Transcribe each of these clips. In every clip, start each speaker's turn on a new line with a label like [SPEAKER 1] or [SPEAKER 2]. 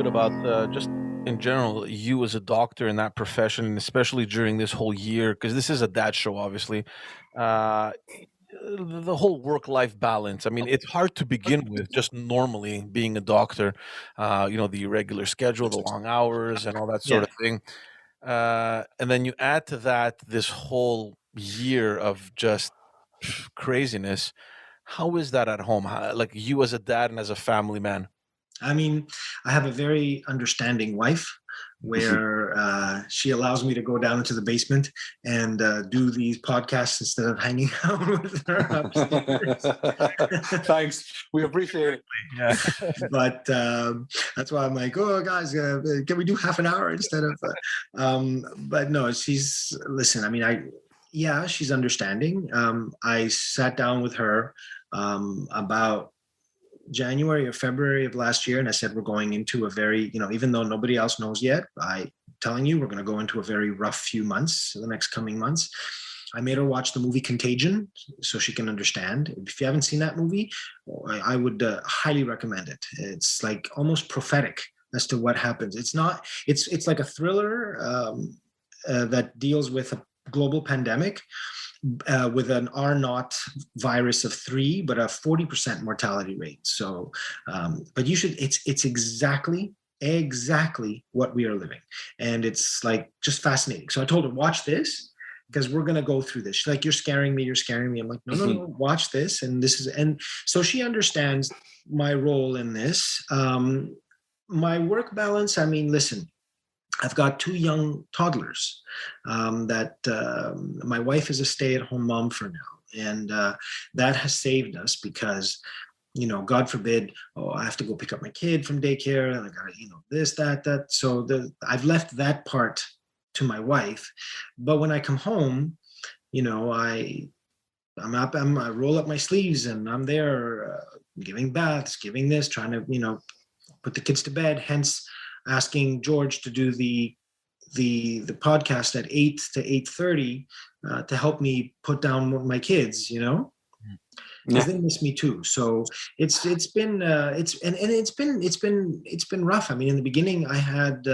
[SPEAKER 1] bit about just in general, you as a doctor in that profession, and especially during this whole year, because this is a dad show, obviously. Uh, the whole work-life balance. I mean, it's hard to begin with, just normally being a doctor. The irregular schedule, the long hours, and all that sort
[SPEAKER 2] Yeah.
[SPEAKER 1] of thing. And then you add to that this whole year of just craziness. How is that at home? Like you as a dad and as a family man?
[SPEAKER 2] I mean, I have a very understanding wife where she allows me to go down into the basement and do these podcasts instead of hanging out with her upstairs.
[SPEAKER 3] Thanks. We appreciate it.
[SPEAKER 1] Yeah.
[SPEAKER 2] But that's why I'm like, oh, guys, can we do half an hour instead of? But no, listen, I mean, she's understanding. I sat down with her about January or February of last year, and I said we're going into a very, even though nobody else knows yet, I'm telling you, we're going to go into a very rough few months, the next coming months. I made her watch the movie Contagion so she can understand. If you haven't seen that movie, I would highly recommend it. It's like almost prophetic as to what happens. It's like a thriller that deals with a global pandemic, with an R0 virus of 3, but a 40% mortality rate. So, but it's exactly what we are living. And it's like just fascinating. So I told her, watch this because we're going to go through this. She's like, you're scaring me. I'm like, no, watch this. And so she understands my role in this. My work balance, I mean, listen, I've got 2 young toddlers that my wife is a stay-at-home mom for now. And that has saved us because, God forbid, I have to go pick up my kid from daycare and I got to, this, that. So I've left that part to my wife. But when I come home, I'm up, I roll up my sleeves and I'm there giving baths, giving this, trying to, put the kids to bed, hence asking George to do the podcast at 8 to 8:30 to help me put down my kids, because they miss me too. So it's been rough. I mean, in the beginning, I had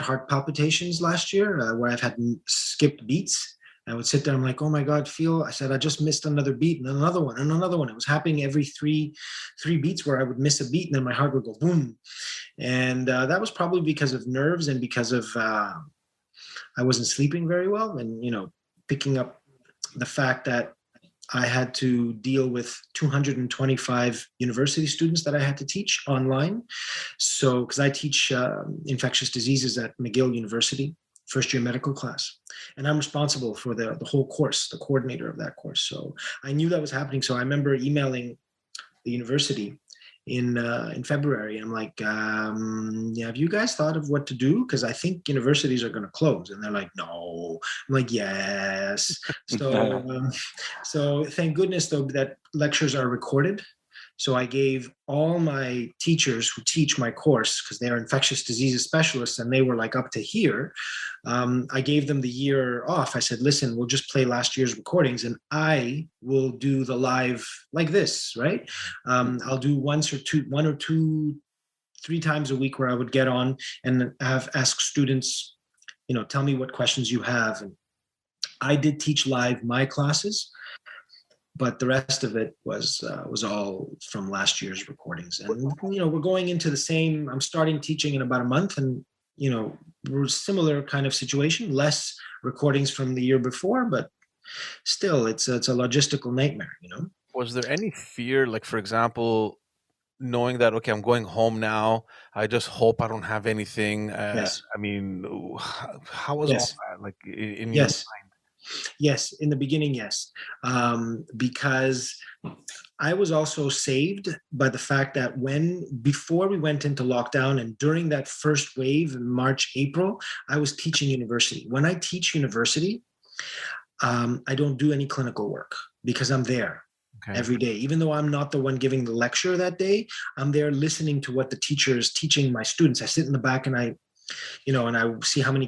[SPEAKER 2] heart palpitations last year where I've had skipped beats. I would sit there, I'm like, oh my God, I said, I just missed another beat and then another one and another one. It was happening every three beats where I would miss a beat and then my heart would go boom. And that was probably because of nerves and because of I wasn't sleeping very well and, picking up the fact that I had to deal with 225 university students that I had to teach online. So, because I teach infectious diseases at McGill University, first year medical class. And I'm responsible for the whole course, the coordinator of that course. So I knew that was happening. So I remember emailing the university in February. I'm like, have you guys thought of what to do? Because I think universities are going to close. And they're like, no. I'm like, yes. So thank goodness, though, that lectures are recorded. So I gave all my teachers who teach my course, because they are infectious diseases specialists and they were like up to here, I gave them the year off. I said, listen, we'll just play last year's recordings and I will do the live like this, right? I'll do 1 or 2, 3 times a week where I would get on and ask students, tell me what questions you have. And I did teach live my classes, but the rest of it was all from last year's recordings. And, we're going into the same, I'm starting teaching in about a month and, we're similar kind of situation, less recordings from the year before, but still it's a logistical nightmare,
[SPEAKER 1] Was there any fear, like, for example, knowing that, okay, I'm going home now, I just hope I don't have anything?
[SPEAKER 2] Yes.
[SPEAKER 1] I mean, how was all that, like, in your
[SPEAKER 2] Yes. Yes, in the beginning, yes, because I was also saved by the fact that before we went into lockdown and during that first wave in March, April, I was teaching university. When I teach university, I don't do any clinical work because I'm there every day. Even though I'm not the one giving the lecture that day, I'm there listening to what the teacher is teaching my students. I sit in the back and I see how many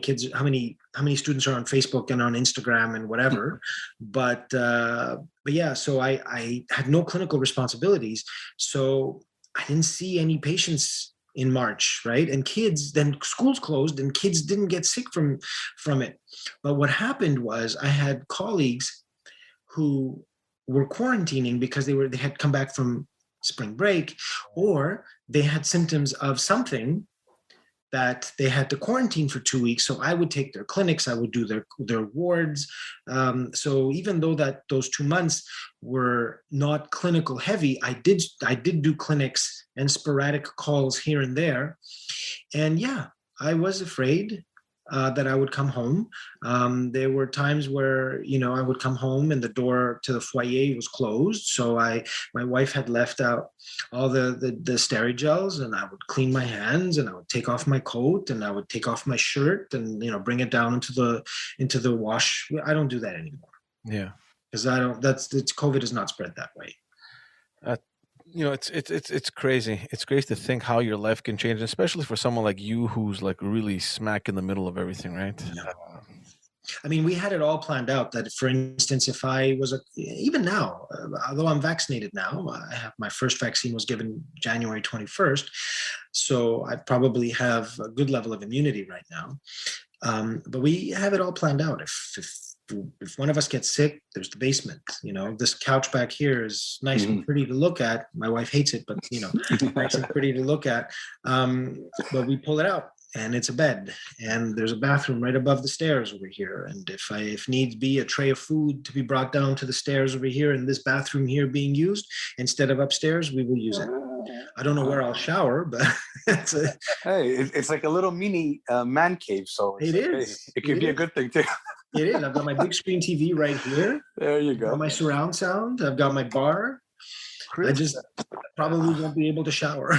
[SPEAKER 2] students are on Facebook and on Instagram and whatever. But yeah, so I had no clinical responsibilities. So I didn't see any patients in March, right? And kids, then schools closed and kids didn't get sick from it. But what happened was I had colleagues who were quarantining because they had come back from spring break, or they had symptoms of something that they had to quarantine for 2 weeks. So I would take their clinics, I would do their wards. So even though that those 2 months were not clinical heavy, I did do clinics and sporadic calls here and there. And yeah, I was afraid that I would come home. There were times where, I would come home and the door to the foyer was closed. So my wife had left out all the Sterigels, and I would clean my hands, and I would take off my coat, and I would take off my shirt, and bring it down into the wash. I don't do that anymore.
[SPEAKER 1] Yeah,
[SPEAKER 2] because COVID is not spread that way.
[SPEAKER 1] It's crazy. It's crazy to think how your life can change, especially for someone like you who's like really smack in the middle of everything, right?
[SPEAKER 2] Yeah. I mean, we had it all planned out that, for instance, if I was even now, although I'm vaccinated now, I have my first vaccine was given January 21st. So I probably have a good level of immunity right now. But we have it all planned out. If one of us gets sick, there's the basement. This couch back here is nice and pretty to look at. My wife hates it, but nice and pretty to look at. But we pull it out, and it's a bed, and there's a bathroom right above the stairs over here. And if needs be, a tray of food to be brought down to the stairs over here, and this bathroom here being used instead of upstairs, we will use it. I don't know where I'll shower, but
[SPEAKER 3] it's like a little mini man cave. So
[SPEAKER 2] it is.
[SPEAKER 3] It could be a good thing too.
[SPEAKER 2] It is. I've got my big screen TV right here.
[SPEAKER 3] There you go.
[SPEAKER 2] I've got my surround sound. I've got my bar. I just probably won't be able to shower.